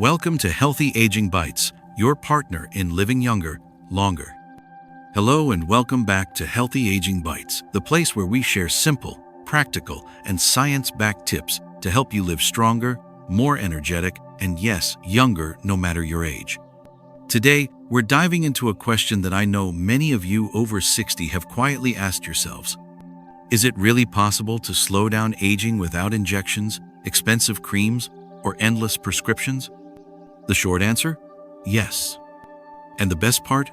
Welcome to Healthy Aging Bites, your partner in living younger, longer. Hello and welcome back to Healthy Aging Bites, the place where we share simple, practical, and science-backed tips to help you live stronger, more energetic, and yes, younger no matter your age. Today, we're diving into a question that I know many of you over 60 have quietly asked yourselves. Is it really possible to slow down aging without injections, expensive creams, or endless prescriptions? The short answer? Yes. And the best part?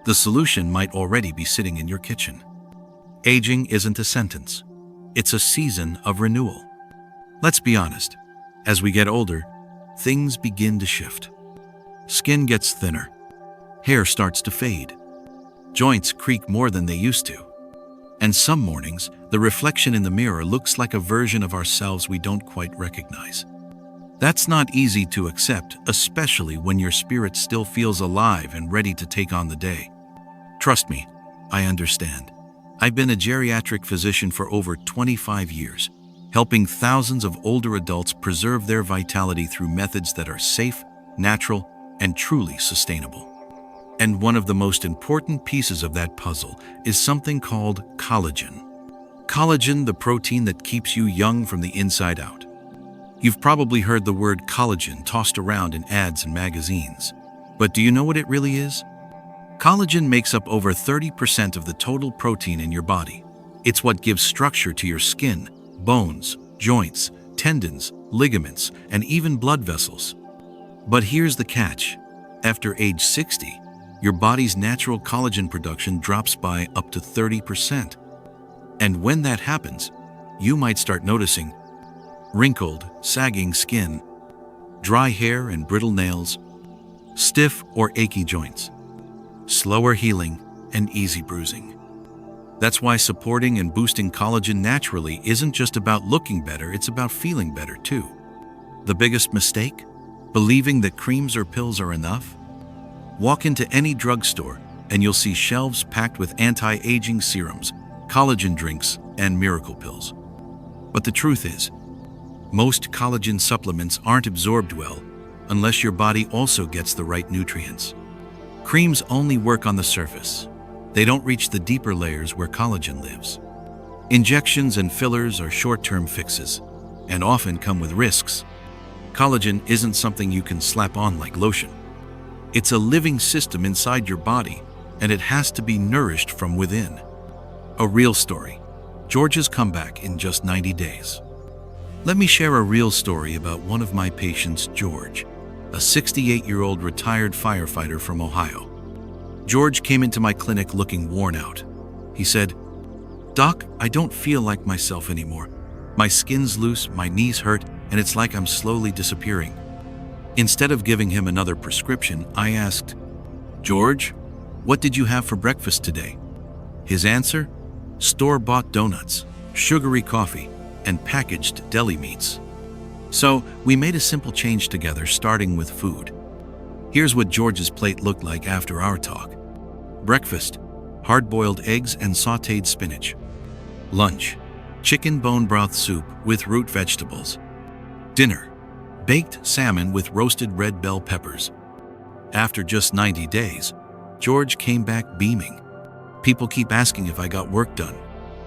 The solution might already be sitting in your kitchen. Aging isn't a sentence. It's a season of renewal. Let's be honest. As we get older, things begin to shift. Skin gets thinner. Hair starts to fade. Joints creak more than they used to. And some mornings, the reflection in the mirror looks like a version of ourselves we don't quite recognize. That's not easy to accept, especially when your spirit still feels alive and ready to take on the day. Trust me, I understand. I've been a geriatric physician for over 25 years, helping thousands of older adults preserve their vitality through methods that are safe, natural, and truly sustainable. And one of the most important pieces of that puzzle is something called collagen. Collagen, the protein that keeps you young from the inside out. You've probably heard the word collagen tossed around in ads and magazines. But do you know what it really is? Collagen makes up over 30% of the total protein in your body. It's what gives structure to your skin, bones, joints, tendons, ligaments, and even blood vessels. But here's the catch. After age 60, your body's natural collagen production drops by up to 30%. And when that happens, you might start noticing wrinkled, sagging skin, dry hair and brittle nails, stiff or achy joints, slower healing, and easy bruising. That's why supporting and boosting collagen naturally isn't just about looking better, it's about feeling better too. The biggest mistake? Believing that creams or pills are enough? Walk into any drugstore and you'll see shelves packed with anti-aging serums, collagen drinks, and miracle pills. But the truth is, most collagen supplements aren't absorbed well unless your body also gets the right nutrients. Creams only work on the surface. They don't reach the deeper layers where collagen lives. Injections and fillers are short-term fixes and often come with risks. Collagen isn't something you can slap on like lotion. It's a living system inside your body, and it has to be nourished from within. A real story. George's comeback in just 90 days. Let me share a real story about one of my patients, George, a 68-year-old retired firefighter from Ohio. George came into my clinic looking worn out. He said, "Doc, I don't feel like myself anymore. My skin's loose, my knees hurt, and it's like I'm slowly disappearing." Instead of giving him another prescription, I asked, "George, what did you have for breakfast today?" His answer? Store-bought donuts, sugary coffee, and packaged deli meats. So we made a simple change together, starting with food. Here's what George's plate looked like after our talk. Breakfast: hard-boiled eggs and sautéed spinach. Lunch: chicken bone broth soup with root vegetables. Dinner: baked salmon with roasted red bell peppers. After just 90 days, George came back beaming. "People keep asking if I got work done,"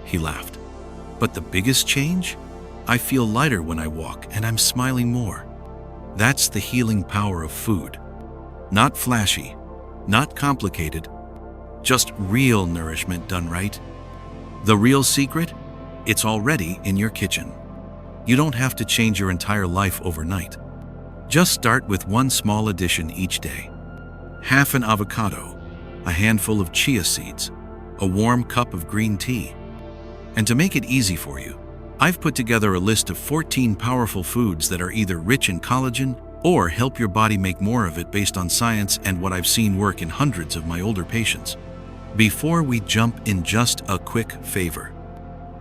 he laughed. "But the biggest change? I feel lighter when I walk and I'm smiling more." That's the healing power of food. Not flashy, not complicated, just real nourishment done right. The real secret? It's already in your kitchen. You don't have to change your entire life overnight. Just start with one small addition each day. Half an avocado, a handful of chia seeds, a warm cup of green tea. And to make it easy for you, I've put together a list of 14 powerful foods that are either rich in collagen or help your body make more of it based on science and what I've seen work in hundreds of my older patients. Before we jump in, just a quick favor.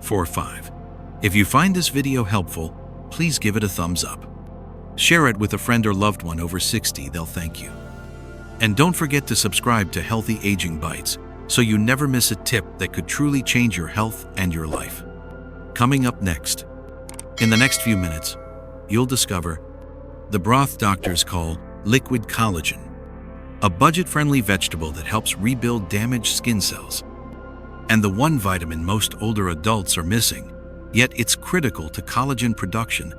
4-5. If you find this video helpful, please give it a thumbs up. Share it with a friend or loved one over 60, they'll thank you. And don't forget to subscribe to Healthy Aging Bites so you never miss a tip that could truly change your health and your life. Coming up next. In the next few minutes, you'll discover the broth doctors call liquid collagen, a budget-friendly vegetable that helps rebuild damaged skin cells. And the one vitamin most older adults are missing, yet it's critical to collagen production.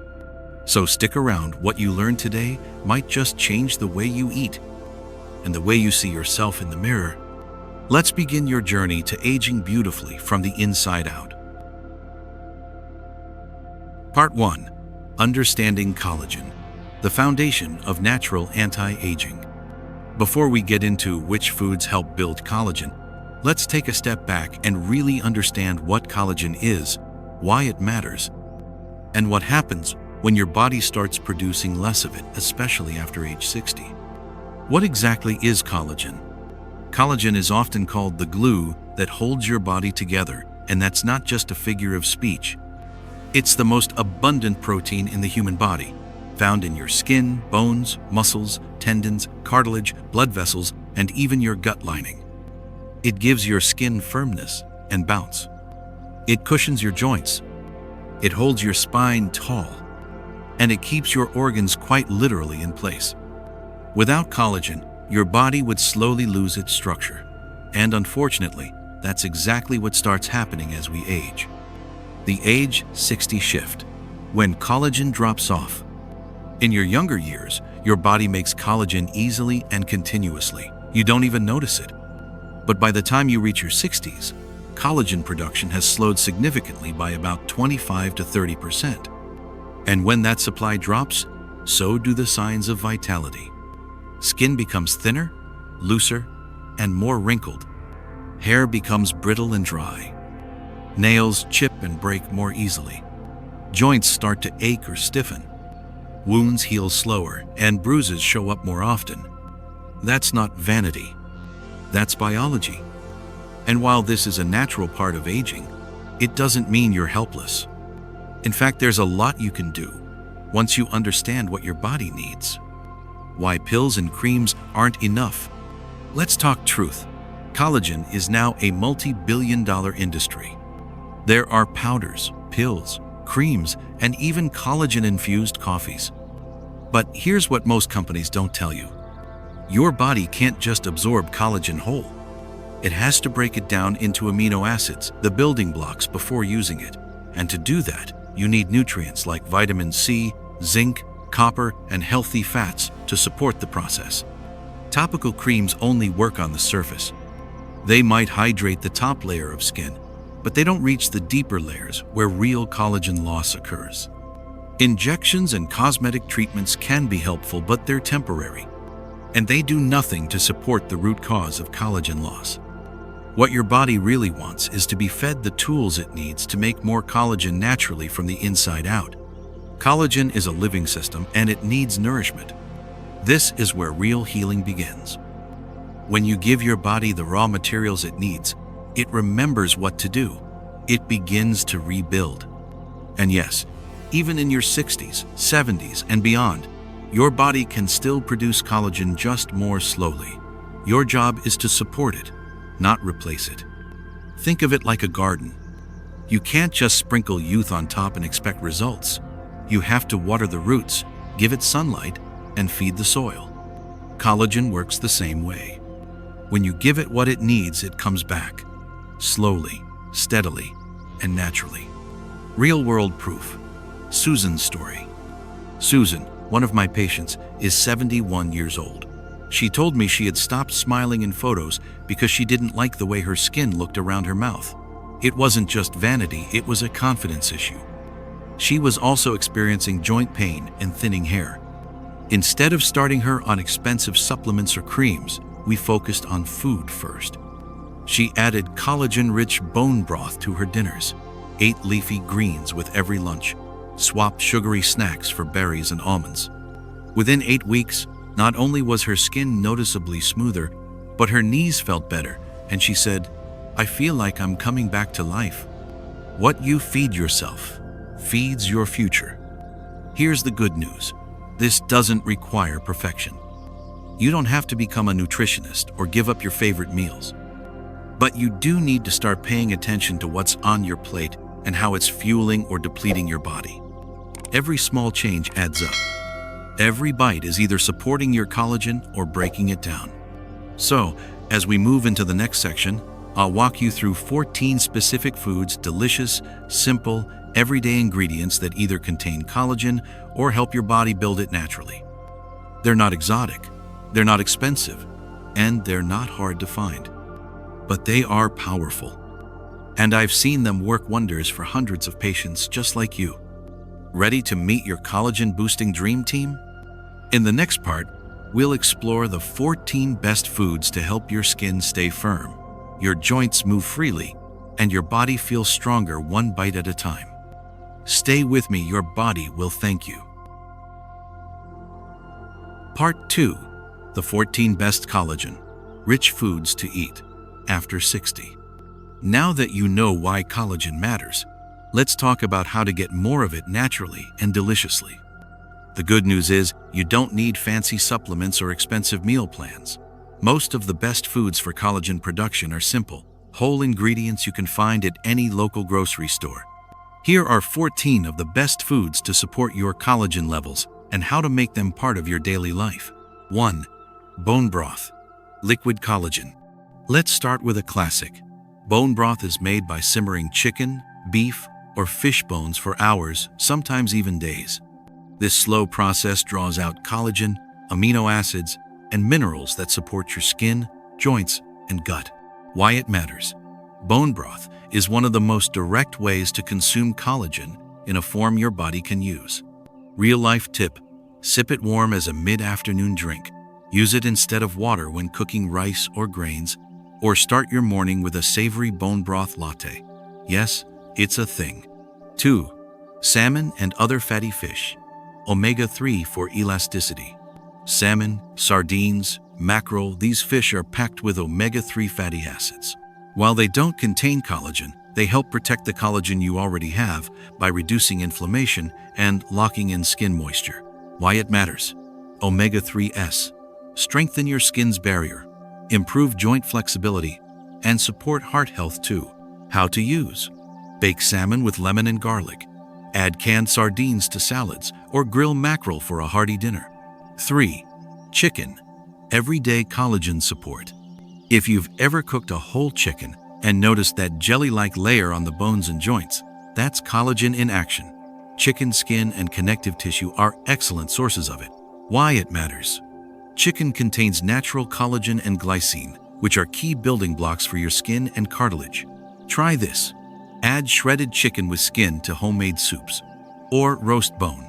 So stick around. What you learn today might just change the way you eat and the way you see yourself in the mirror. Let's begin your journey to aging beautifully from the inside out. Part 1. Understanding collagen, the foundation of natural anti-aging. Before we get into which foods help build collagen, let's take a step back and really understand what collagen is, why it matters, and what happens when your body starts producing less of it, especially after age 60. What exactly is collagen? Collagen is often called the glue that holds your body together, and that's not just a figure of speech. It's the most abundant protein in the human body, found in your skin, bones, muscles, tendons, cartilage, blood vessels, and even your gut lining. It gives your skin firmness and bounce. It cushions your joints. It holds your spine tall. And it keeps your organs quite literally in place. Without collagen, your body would slowly lose its structure. And unfortunately, that's exactly what starts happening as we age. The age 60 shift, when collagen drops off. In your younger years, your body makes collagen easily and continuously. You don't even notice it. But by the time you reach your 60s, collagen production has slowed significantly by about 25 to 30%. And when that supply drops, so do the signs of vitality. Skin becomes thinner, looser, and more wrinkled. Hair becomes brittle and dry. Nails chip and break more easily. Joints start to ache or stiffen. Wounds heal slower, and bruises show up more often. That's not vanity. That's biology. And while this is a natural part of aging, it doesn't mean you're helpless. In fact, there's a lot you can do once you understand what your body needs. Why pills and creams aren't enough. Let's talk truth. Collagen is now a multi-billion-dollar industry. There are powders, pills, creams, and even collagen-infused coffees. But here's what most companies don't tell you. Your body can't just absorb collagen whole. It has to break it down into amino acids, the building blocks, before using it. And to do that, you need nutrients like vitamin C, zinc, copper, and healthy fats to support the process. Topical creams only work on the surface. They might hydrate the top layer of skin, but they don't reach the deeper layers where real collagen loss occurs. Injections and cosmetic treatments can be helpful, but they're temporary, and they do nothing to support the root cause of collagen loss. What your body really wants is to be fed the tools it needs to make more collagen naturally from the inside out. Collagen is a living system, and it needs nourishment. This is where real healing begins. When you give your body the raw materials it needs, it remembers what to do. It begins to rebuild. And yes, even in your 60s, 70s, and beyond, your body can still produce collagen, just more slowly. Your job is to support it, not replace it. Think of it like a garden. You can't just sprinkle youth on top and expect results. You have to water the roots, give it sunlight, and feed the soil. Collagen works the same way. When you give it what it needs, it comes back. Slowly, steadily, and naturally. Real-world proof. Susan's story. Susan, one of my patients, is 71 years old. She told me she had stopped smiling in photos because she didn't like the way her skin looked around her mouth. It wasn't just vanity, it was a confidence issue. She was also experiencing joint pain and thinning hair. Instead of starting her on expensive supplements or creams, we focused on food first. She added collagen-rich bone broth to her dinners, ate leafy greens with every lunch, swapped sugary snacks for berries and almonds. Within 8 weeks, not only was her skin noticeably smoother, but her knees felt better, and she said, "I feel like I'm coming back to life." What you feed yourself feeds your future. Here's the good news. This doesn't require perfection. You don't have to become a nutritionist or give up your favorite meals. But you do need to start paying attention to what's on your plate and how it's fueling or depleting your body. Every small change adds up. Every bite is either supporting your collagen or breaking it down. So, as we move into the next section, I'll walk you through 14 specific foods, delicious, simple, everyday ingredients that either contain collagen or help your body build it naturally. They're not exotic, they're not expensive, and they're not hard to find. But they are powerful. And I've seen them work wonders for hundreds of patients just like you. Ready to meet your collagen-boosting dream team? In the next part, we'll explore the 14 best foods to help your skin stay firm, your joints move freely, and your body feel stronger one bite at a time. Stay with me, your body will thank you. Part 2. The 14 best collagen-rich foods to eat after 60. Now that you know why collagen matters, let's talk about how to get more of it naturally and deliciously. The good news is you don't need fancy supplements or expensive meal plans. Most of the best foods for collagen production are simple, whole ingredients you can find at any local grocery store. Here are 14 of the best foods to support your collagen levels and how to make them part of your daily life. 1. Bone broth. Liquid collagen. Let's start with a classic. Bone broth is made by simmering chicken, beef, or fish bones for hours, sometimes even days. This slow process draws out collagen, amino acids, and minerals that support your skin, joints, and gut. Why it matters. Bone broth is one of the most direct ways to consume collagen in a form your body can use. Real-life tip: sip it warm as a mid-afternoon drink. Use it instead of water when cooking rice or grains, or start your morning with a savory bone broth latte. Yes, it's a thing. 2. Salmon and other fatty fish. Omega-3 for elasticity. Salmon, sardines, mackerel, these fish are packed with omega-3 fatty acids. While they don't contain collagen, they help protect the collagen you already have by reducing inflammation and locking in skin moisture. Why it matters. Omega-3s. Strengthen your skin's barrier, improve joint flexibility, and support heart health too. How to use. Bake salmon with lemon and garlic. Add canned sardines to salads or grill mackerel for a hearty dinner. 3. Chicken. Everyday collagen support. If you've ever cooked a whole chicken and noticed that jelly-like layer on the bones and joints, that's collagen in action. Chicken skin and connective tissue are excellent sources of it. Why it matters. Chicken contains natural collagen and glycine, which are key building blocks for your skin and cartilage. Try this. Add shredded chicken with skin to homemade soups, or roast bone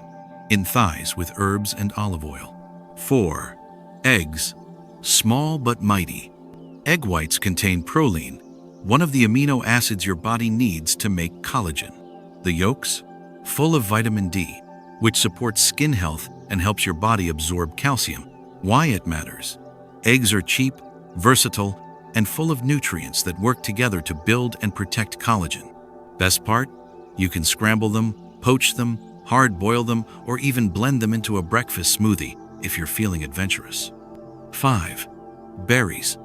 in thighs with herbs and olive oil. 4. Eggs. Small but mighty. Egg whites contain proline, one of the amino acids your body needs to make collagen. The yolks? Full of vitamin D, which supports skin health and helps your body absorb calcium. Why it matters. Eggs are cheap, versatile, and full of nutrients that work together to build and protect collagen. Best part? You can scramble them, poach them, hard-boil them, or even blend them into a breakfast smoothie if you're feeling adventurous. 5. Berries.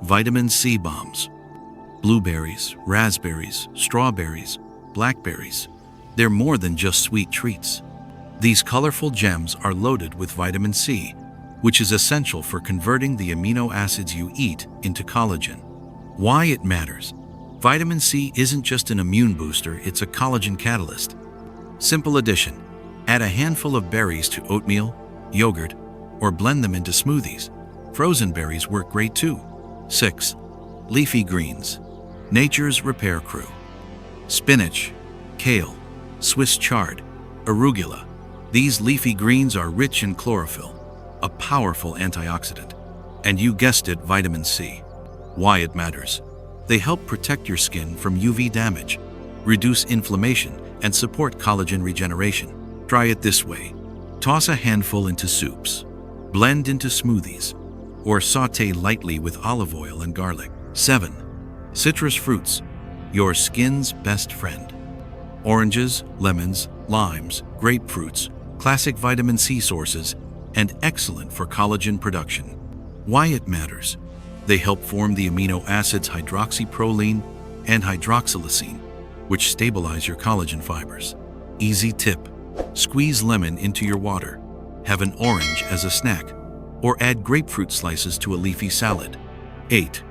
Vitamin C bombs. Blueberries, raspberries, strawberries, blackberries. They're more than just sweet treats. These colorful gems are loaded with vitamin C, which is essential for converting the amino acids you eat into collagen. Why it matters. Vitamin C isn't just an immune booster, it's a collagen catalyst. Simple addition. Add a handful of berries to oatmeal, yogurt, or blend them into smoothies. Frozen berries work great too. 6. Leafy greens. Nature's repair crew. Spinach, kale, Swiss chard, arugula. These leafy greens are rich in chlorophyll, a powerful antioxidant. And you guessed it, vitamin C. Why it matters. They help protect your skin from UV damage, reduce inflammation, and support collagen regeneration. Try it this way. Toss a handful into soups, blend into smoothies, or saute lightly with olive oil and garlic. 7. Citrus fruits, your skin's best friend. Oranges, lemons, limes, grapefruits, classic vitamin C sources, and excellent for collagen production. Why it matters. They help form the amino acids hydroxyproline and hydroxylysine, which stabilize your collagen fibers. Easy tip. Squeeze lemon into your water. Have an orange as a snack, or add grapefruit slices to a leafy salad. 8.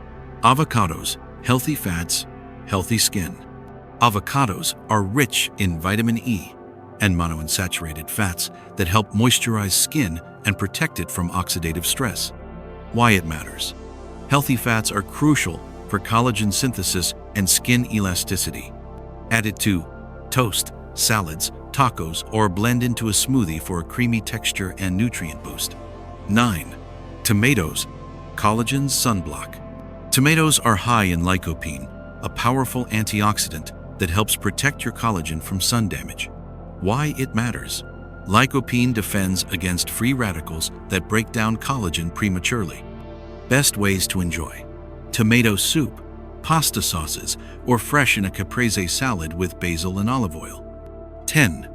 Avocados, healthy fats, healthy skin. Avocados are rich in vitamin E and monounsaturated fats that help moisturize skin and protect it from oxidative stress. Why it matters. Healthy fats are crucial for collagen synthesis and skin elasticity. Add it to toast, salads, tacos, or blend into a smoothie for a creamy texture and nutrient boost. 9. Tomatoes, collagen sunblock. Tomatoes are high in lycopene, a powerful antioxidant that helps protect your collagen from sun damage. Why it matters. Lycopene defends against free radicals that break down collagen prematurely. Best ways to enjoy. Tomato soup, pasta sauces, or fresh in a caprese salad with basil and olive oil. 10.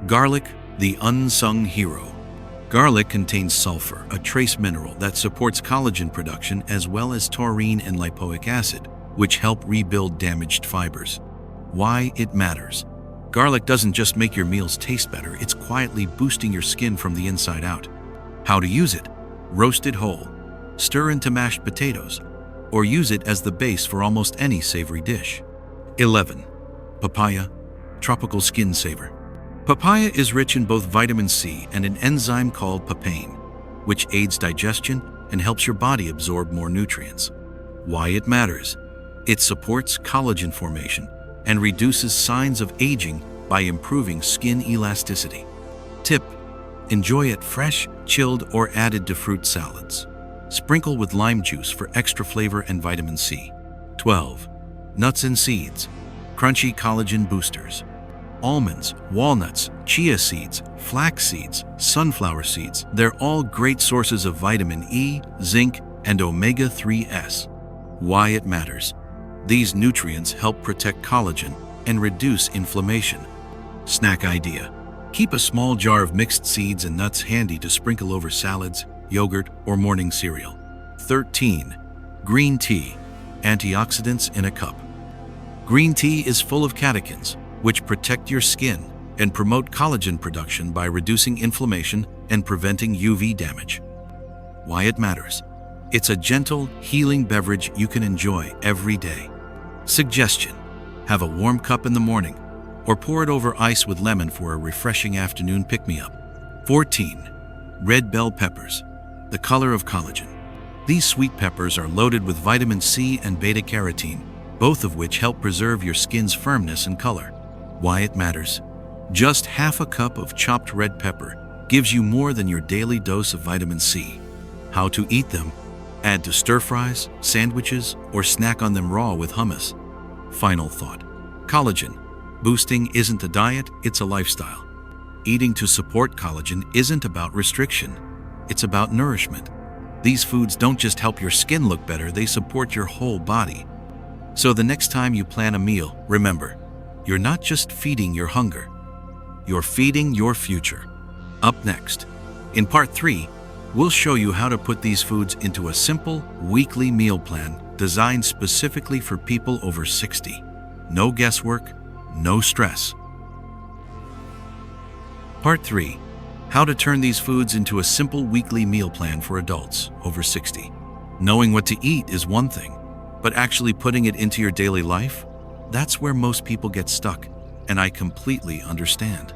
Garlic, the unsung hero. Garlic contains sulfur, a trace mineral that supports collagen production, as well as taurine and lipoic acid, which help rebuild damaged fibers. Why it matters. Garlic doesn't just make your meals taste better, it's quietly boosting your skin from the inside out. How to use it. Roast it whole. Stir into mashed potatoes, or use it as the base for almost any savory dish. 11. Papaya, tropical skin saver. Papaya is rich in both vitamin C and an enzyme called papain, which aids digestion and helps your body absorb more nutrients. Why it matters. It supports collagen formation and reduces signs of aging by improving skin elasticity. Tip: enjoy it fresh, chilled, or added to fruit salads. Sprinkle with lime juice for extra flavor and vitamin C. 12. Nuts and seeds, crunchy collagen boosters. Almonds, walnuts, chia seeds, flax seeds, sunflower seeds, they're all great sources of vitamin E, zinc, and omega-3s. Why it matters. These nutrients help protect collagen and reduce inflammation. Snack idea. Keep a small jar of mixed seeds and nuts handy to sprinkle over salads, yogurt, or morning cereal. 13. Green tea, antioxidants in a cup. Green tea is full of catechins, which protect your skin and promote collagen production by reducing inflammation and preventing UV damage. Why it matters. It's a gentle, healing beverage you can enjoy every day. Suggestion: have a warm cup in the morning, or pour it over ice with lemon for a refreshing afternoon pick-me-up. 14. Red bell peppers, the color of collagen. These sweet peppers are loaded with vitamin C and beta-carotene, both of which help preserve your skin's firmness and color. Why it matters. Just half a cup of chopped red pepper gives you more than your daily dose of vitamin C. How to eat them. Add to stir-fries, sandwiches, or snack on them raw with hummus. Final thought. Collagen boosting isn't a diet, it's a lifestyle. Eating to support collagen isn't about restriction, it's about nourishment. These foods don't just help your skin look better, they support your whole body. So the next time you plan a meal, remember, you're not just feeding your hunger, you're feeding your future. Up next, in part 3, we'll show you how to put these foods into a simple, weekly meal plan designed specifically for people over 60. No guesswork, no stress. Part 3. How to turn these foods into a simple weekly meal plan for adults over 60. Knowing what to eat is one thing, but actually putting it into your daily life? That's where most people get stuck, and I completely understand.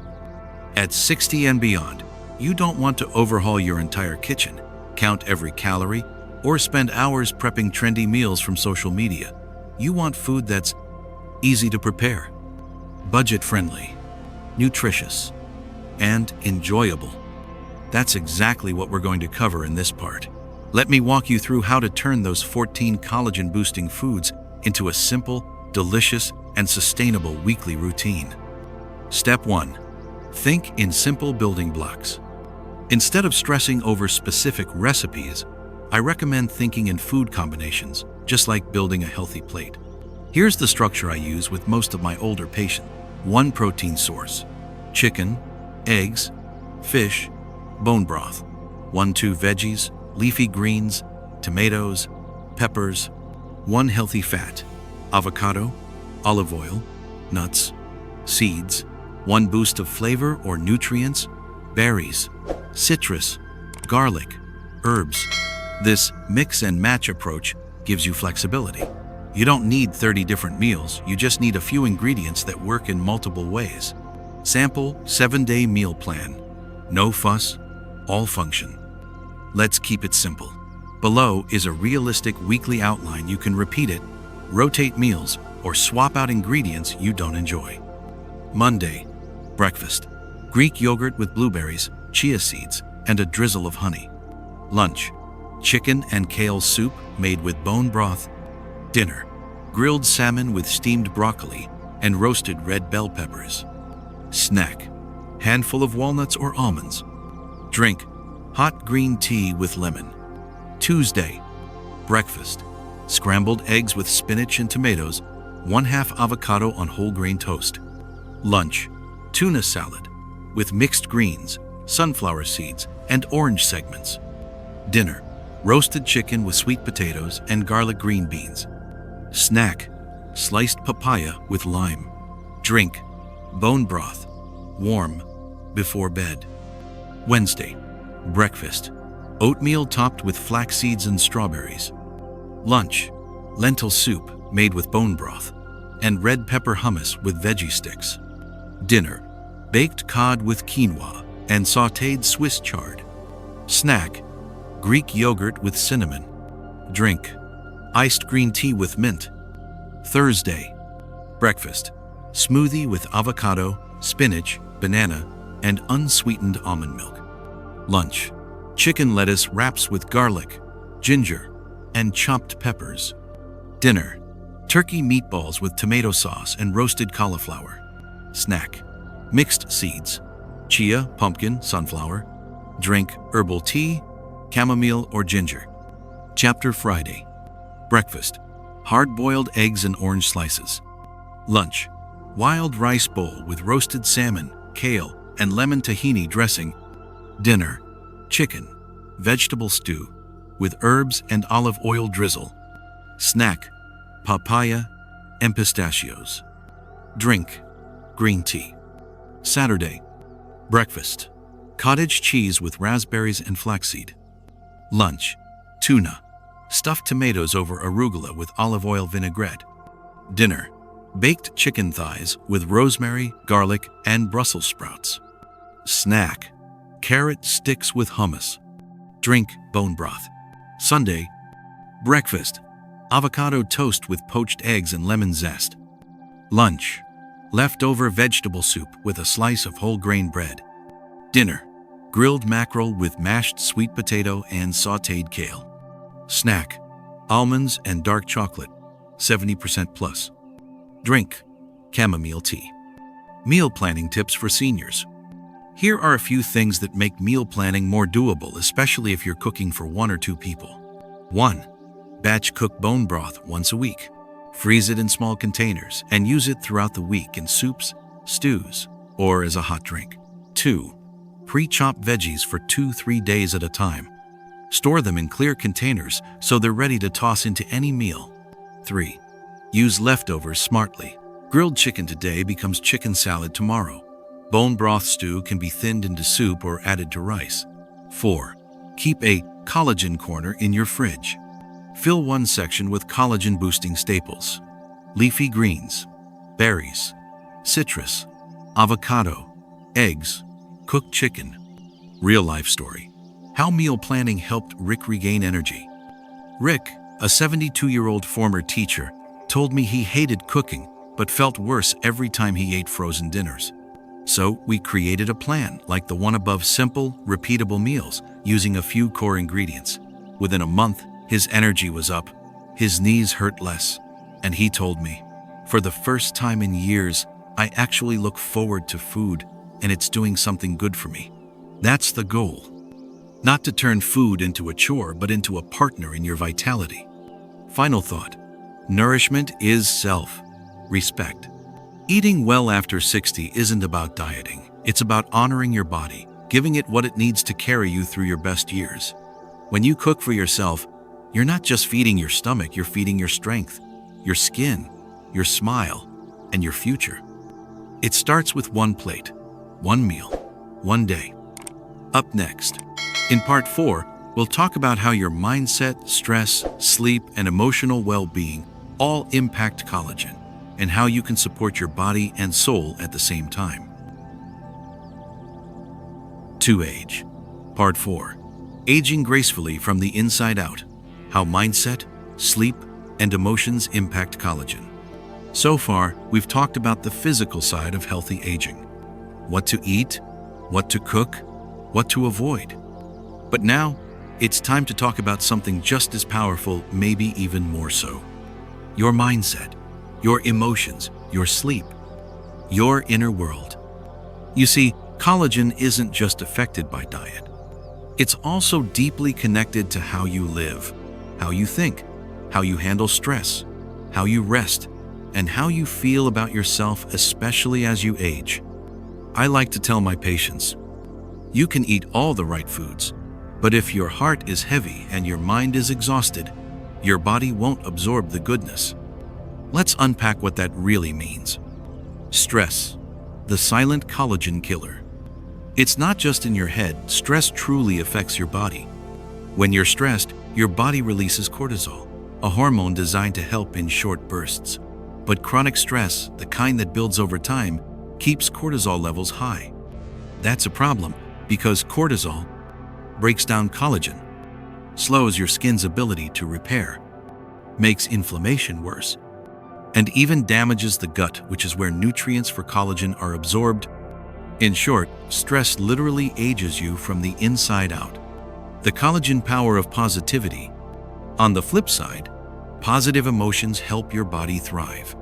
At 60 and beyond, you don't want to overhaul your entire kitchen, count every calorie, or spend hours prepping trendy meals from social media. You want food that's easy to prepare, budget-friendly, nutritious, and enjoyable. That's exactly what we're going to cover in this part. Let me walk you through how to turn those 14 collagen-boosting foods into a simple, delicious, and sustainable weekly routine. Step 1. Think in simple building blocks. Instead of stressing over specific recipes, I recommend thinking in food combinations, just like building a healthy plate. Here's the structure I use with most of my older patients. 1 protein source: chicken, eggs, fish, bone broth. 1-2 veggies, leafy greens, tomatoes, peppers. 1 healthy fat: avocado, olive oil, nuts, seeds. 1 boost of flavor or nutrients: berries, citrus, garlic, herbs. This mix and match approach gives you flexibility. You don't need 30 different meals, you just need a few ingredients that work in multiple ways. Sample 7-day meal plan. No fuss, all function. Let's keep it simple. Below is a realistic weekly outline. You can repeat it, rotate meals, or swap out ingredients you don't enjoy. Monday, breakfast. Greek yogurt with blueberries, chia seeds, and a drizzle of honey. Lunch, chicken and kale soup made with bone broth. Dinner, grilled salmon with steamed broccoli and roasted red bell peppers. Snack, handful of walnuts or almonds. Drink, hot green tea with lemon. Tuesday, breakfast, scrambled eggs with spinach and tomatoes, 1/2 avocado on whole grain toast. Lunch, tuna salad with mixed greens, sunflower seeds, and orange segments. Dinner, roasted chicken with sweet potatoes and garlic green beans. Snack, sliced papaya with lime. Drink, bone broth, warm, before bed. Wednesday, breakfast, oatmeal topped with flax seeds and strawberries. Lunch, lentil soup made with bone broth, and red pepper hummus with veggie sticks. Dinner, baked cod with quinoa and sautéed Swiss chard. Snack, Greek yogurt with cinnamon. Drink, iced green tea with mint. Thursday, breakfast, smoothie with avocado, spinach, banana, and unsweetened almond milk. Lunch, chicken lettuce wraps with garlic, ginger, and chopped peppers. Dinner, turkey meatballs with tomato sauce and roasted cauliflower. Snack, mixed seeds, chia, pumpkin, sunflower. Drink, herbal tea, chamomile or ginger. Chapter Friday, breakfast, hard-boiled eggs and orange slices. Lunch, wild rice bowl with roasted salmon, kale, and lemon tahini dressing. Dinner, chicken, vegetable stew with herbs and olive oil drizzle. Snack, papaya and pistachios. Drink, green tea. Saturday, breakfast, cottage cheese with raspberries and flaxseed. Lunch, tuna, stuffed tomatoes over arugula with olive oil vinaigrette. Dinner, baked chicken thighs with rosemary, garlic, and Brussels sprouts. Snack, carrot sticks with hummus. Drink, bone broth. Sunday, breakfast, avocado toast with poached eggs and lemon zest. Lunch, leftover vegetable soup with a slice of whole grain bread. Dinner, grilled mackerel with mashed sweet potato and sautéed kale. Snack, almonds and dark chocolate, 70% plus. Drink, chamomile tea. Meal planning tips for seniors. Here are a few things that make meal planning more doable, especially if you're cooking for 1 or 2 people. 1. Batch cook bone broth once a week. Freeze it in small containers and use it throughout the week in soups, stews, or as a hot drink. 2. Pre-chop veggies for 2-3 days at a time. Store them in clear containers so they're ready to toss into any meal. 3. Use leftovers smartly. Grilled chicken today becomes chicken salad tomorrow. Bone broth stew can be thinned into soup or added to rice. 4. Keep a collagen corner in your fridge. Fill one section with collagen-boosting staples. Leafy greens, berries, citrus, avocado, eggs, cooked chicken. Real-life story. How meal planning helped Rick regain energy. Rick, a 72-year-old former teacher, told me he hated cooking but felt worse every time he ate frozen dinners. So we created a plan like the one above: simple, repeatable meals using a few core ingredients. Within a month, his energy was up, his knees hurt less, and he told me, "For the first time in years, I actually look forward to food, and it's doing something good for me." That's the goal. Not to turn food into a chore, but into a partner in your vitality. Final thought. Nourishment is self-respect. Eating well after 60 isn't about dieting. It's about honoring your body, giving it what it needs to carry you through your best years. When you cook for yourself, you're not just feeding your stomach, you're feeding your strength, your skin, your smile, and your future. It starts with one plate, one meal, one day. Up next, in part 4, we'll talk about how your mindset, stress, sleep, and emotional well-being all impact collagen, and how you can support your body and soul at the same time. To age. Part 4. Aging gracefully from the inside out. How mindset, sleep, and emotions impact collagen. So far, we've talked about the physical side of healthy aging. What to eat, what to cook, what to avoid. But now, it's time to talk about something just as powerful, maybe even more so. Your mindset, your emotions, your sleep, your inner world. You see, collagen isn't just affected by diet. It's also deeply connected to how you live, how you think, how you handle stress, how you rest, and how you feel about yourself, especially as you age. I like to tell my patients, you can eat all the right foods, but if your heart is heavy and your mind is exhausted, your body won't absorb the goodness. Let's unpack what that really means. Stress, the silent collagen killer. It's not just in your head, stress truly affects your body. When you're stressed, your body releases cortisol, a hormone designed to help in short bursts. But chronic stress, the kind that builds over time, keeps cortisol levels high. That's a problem because cortisol breaks down collagen, slows your skin's ability to repair, makes inflammation worse, and even damages the gut, which is where nutrients for collagen are absorbed. In short, stress literally ages you from the inside out. The collagen power of positivity. On the flip side, positive emotions help your body thrive.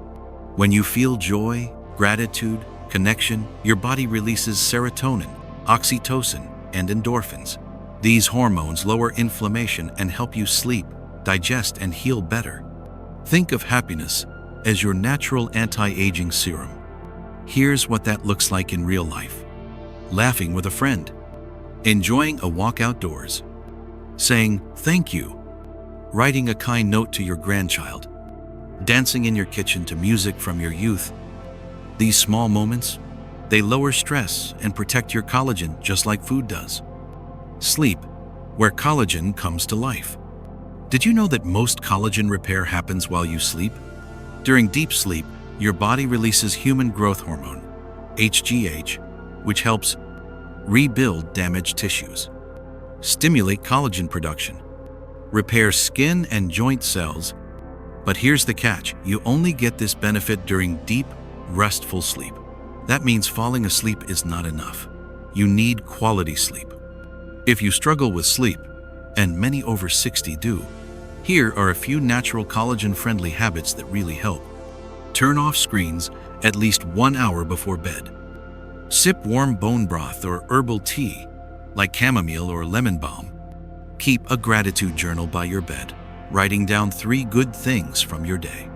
When you feel joy, gratitude, connection, your body releases serotonin, oxytocin, and endorphins. These hormones lower inflammation and help you sleep, digest, and heal better. Think of happiness as your natural anti-aging serum. Here's what that looks like in real life. Laughing with a friend, enjoying a walk outdoors, saying thank you, writing a kind note to your grandchild, dancing in your kitchen to music from your youth. These small moments, they lower stress and protect your collagen just like food does. Sleep, where collagen comes to life. Did you know that most collagen repair happens while you sleep? During deep sleep, your body releases human growth hormone, HGH, which helps rebuild damaged tissues, stimulate collagen production, repair skin and joint cells. But here's the catch, you only get this benefit during deep, restful sleep. That means falling asleep is not enough. You need quality sleep. If you struggle with sleep, and many over 60 do, here are a few natural collagen-friendly habits that really help. Turn off screens at least 1 hour before bed. Sip warm bone broth or herbal tea, like chamomile or lemon balm. Keep a gratitude journal by your bed, writing down 3 good things from your day.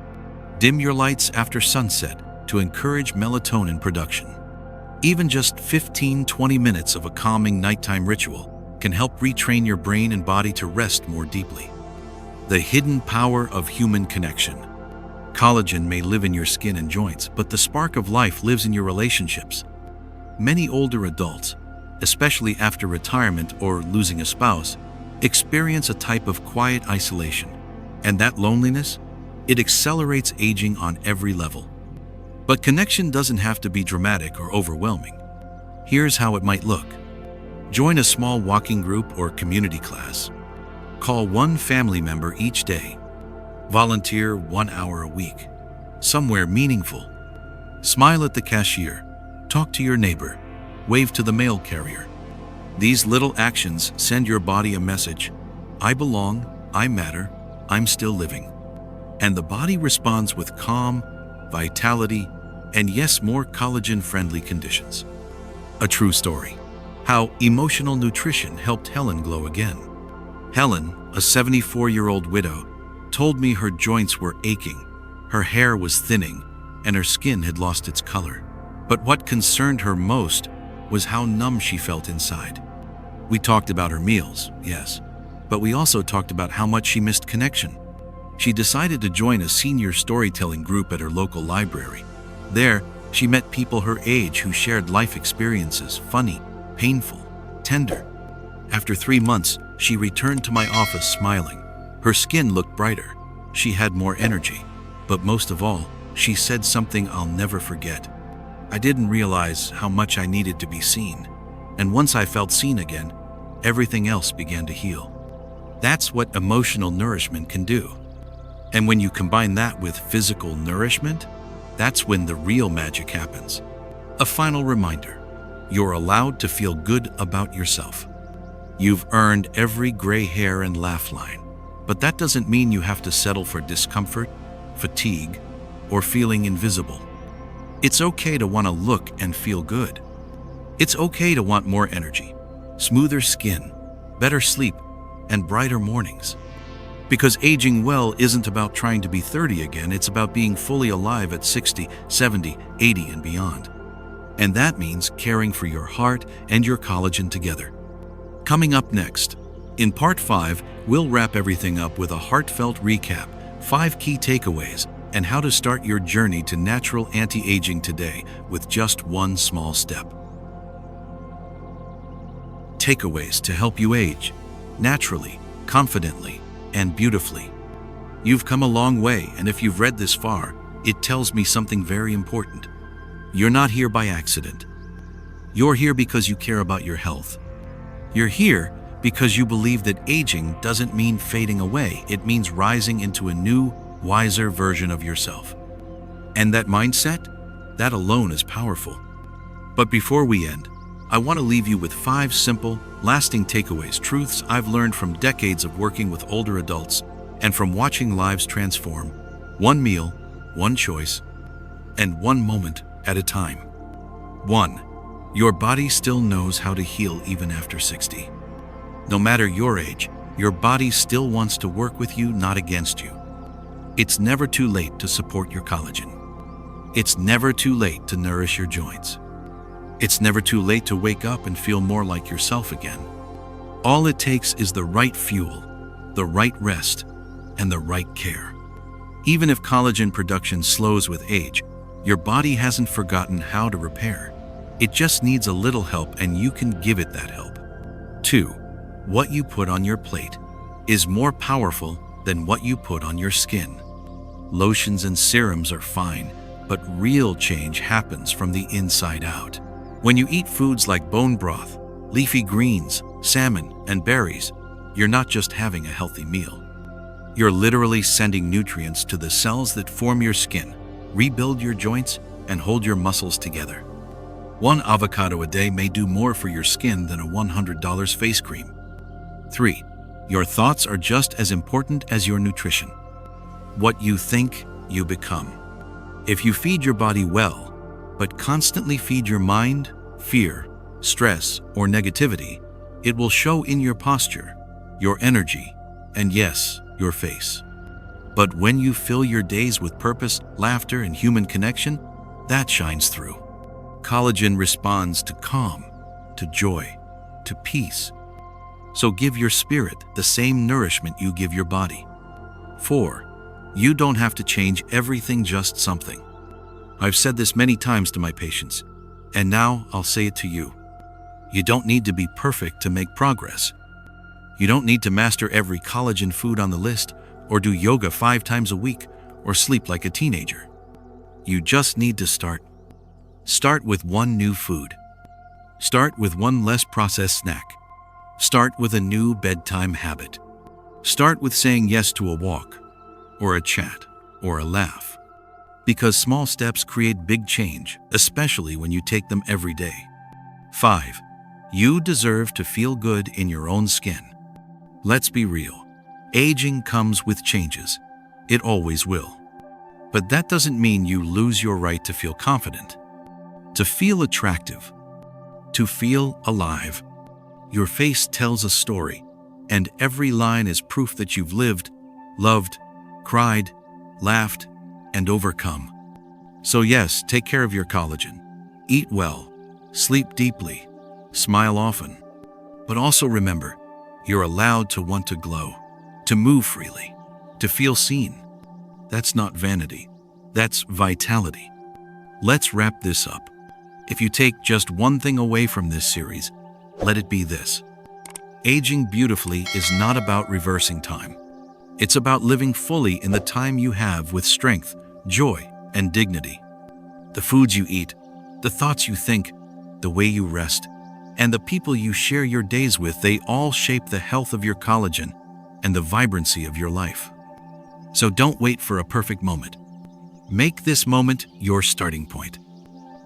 Dim your lights after sunset to encourage melatonin production. Even just 15-20 minutes of a calming nighttime ritual can help retrain your brain and body to rest more deeply. The hidden power of human connection. Collagen may live in your skin and joints, but the spark of life lives in your relationships. Many older adults, especially after retirement or losing a spouse, experience a type of quiet isolation. And that loneliness, it accelerates aging on every level. But connection doesn't have to be dramatic or overwhelming. Here's how it might look. Join a small walking group or community class. Call one family member each day. Volunteer 1 hour a week. Somewhere meaningful. Smile at the cashier. Talk to your neighbor. Wave to the mail carrier. These little actions send your body a message. I belong, I matter, I'm still living. And the body responds with calm, vitality, and yes, more collagen-friendly conditions. A true story. How emotional nutrition helped Helen glow again. Helen, a 74-year-old widow, told me her joints were aching, her hair was thinning, and her skin had lost its color. But what concerned her most was how numb she felt inside. We talked about her meals, yes, but we also talked about how much she missed connection. She decided to join a senior storytelling group at her local library. There, she met people her age who shared life experiences, funny, painful, tender. After 3 months, she returned to my office smiling. Her skin looked brighter. She had more energy. But most of all, she said something I'll never forget. I didn't realize how much I needed to be seen. And once I felt seen again, everything else began to heal. That's what emotional nourishment can do. And when you combine that with physical nourishment, that's when the real magic happens. A final reminder: you're allowed to feel good about yourself. You've earned every gray hair and laugh line, but that doesn't mean you have to settle for discomfort, fatigue, or feeling invisible. It's okay to want to look and feel good. It's okay to want more energy, smoother skin, better sleep, and brighter mornings. Because aging well isn't about trying to be 30 again, it's about being fully alive at 60, 70, 80, and beyond. And that means caring for your heart and your collagen together. Coming up next, in Part 5, we'll wrap everything up with a heartfelt recap, 5 key takeaways, and how to start your journey to natural anti-aging today with just one small step. Takeaways to help you age naturally, confidently, and beautifully. You've come a long way, and if you've read this far, it tells me something very important. You're not here by accident. You're here because you care about your health. You're here because you believe that aging doesn't mean fading away, it means rising into a new, wiser version of yourself. And that mindset, that alone is powerful. But before we end, I want to leave you with 5 simple, lasting takeaways, truths I've learned from decades of working with older adults and from watching lives transform, one meal, one choice, and one moment at a time. 1. Your body still knows how to heal even after 60. No matter your age, your body still wants to work with you, not against you. It's never too late to support your collagen. It's never too late to nourish your joints. It's never too late to wake up and feel more like yourself again. All it takes is the right fuel, the right rest, and the right care. Even if collagen production slows with age, your body hasn't forgotten how to repair. It just needs a little help, and you can give it that help. 2. What you put on your plate is more powerful than what you put on your skin. Lotions and serums are fine, but real change happens from the inside out. When you eat foods like bone broth, leafy greens, salmon, and berries, you're not just having a healthy meal. You're literally sending nutrients to the cells that form your skin, rebuild your joints, and hold your muscles together. One avocado a day may do more for your skin than a $100 face cream. 3. Your thoughts are just as important as your nutrition. What you think, you become. If you feed your body well, but constantly feed your mind fear, stress, or negativity, it will show in your posture, your energy, and yes, your face. But when you fill your days with purpose, laughter, and human connection, that shines through. Collagen responds to calm, to joy, to peace. So give your spirit the same nourishment you give your body. 4. You don't have to change everything, just something. I've said this many times to my patients, and now I'll say it to you. You don't need to be perfect to make progress. You don't need to master every collagen food on the list, or do yoga 5 times a week, or sleep like a teenager. You just need to start. Start with one new food. Start with one less processed snack. Start with a new bedtime habit. Start with saying yes to a walk, or a chat, or a laugh. Because small steps create big change, especially when you take them every day. 5. You deserve to feel good in your own skin. Let's be real. Aging comes with changes. It always will. But that doesn't mean you lose your right to feel confident, to feel attractive, to feel alive. Your face tells a story, and every line is proof that you've lived, loved, cried, laughed, and overcome. So yes, take care of your collagen. Eat well, sleep deeply, smile often. But also remember, you're allowed to want to glow, to move freely, to feel seen. That's not vanity, that's vitality. Let's wrap this up. If you take just one thing away from this series, let it be this: aging beautifully is not about reversing time. It's about living fully in the time you have with strength, joy, and dignity. The foods you eat, the thoughts you think, the way you rest, and the people you share your days with, they all shape the health of your collagen and the vibrancy of your life. So don't wait for a perfect moment. Make this moment your starting point.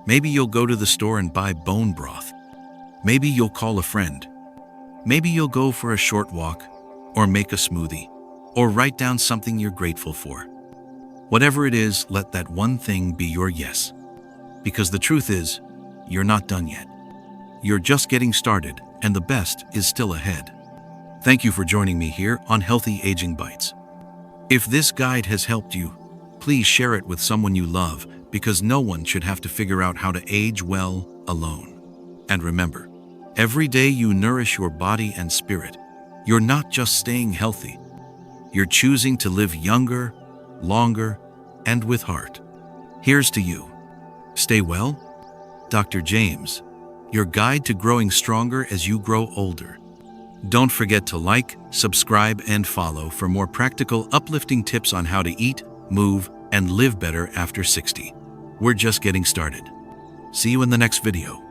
Maybe you'll go to the store and buy bone broth. Maybe you'll call a friend. Maybe you'll go for a short walk, or make a smoothie, or write down something you're grateful for. Whatever it is, let that one thing be your yes. Because the truth is, you're not done yet. You're just getting started, and the best is still ahead. Thank you for joining me here on Healthy Aging Bites. If this guide has helped you, please share it with someone you love, because no one should have to figure out how to age well alone. And remember, every day you nourish your body and spirit, you're not just staying healthy. You're choosing to live younger, longer, and with heart. Here's to you. Stay well, Dr. James, your guide to growing stronger as you grow older. Don't forget to like, subscribe, and follow for more practical, uplifting tips on how to eat, move, and live better after 60. We're just getting started. See you in the next video.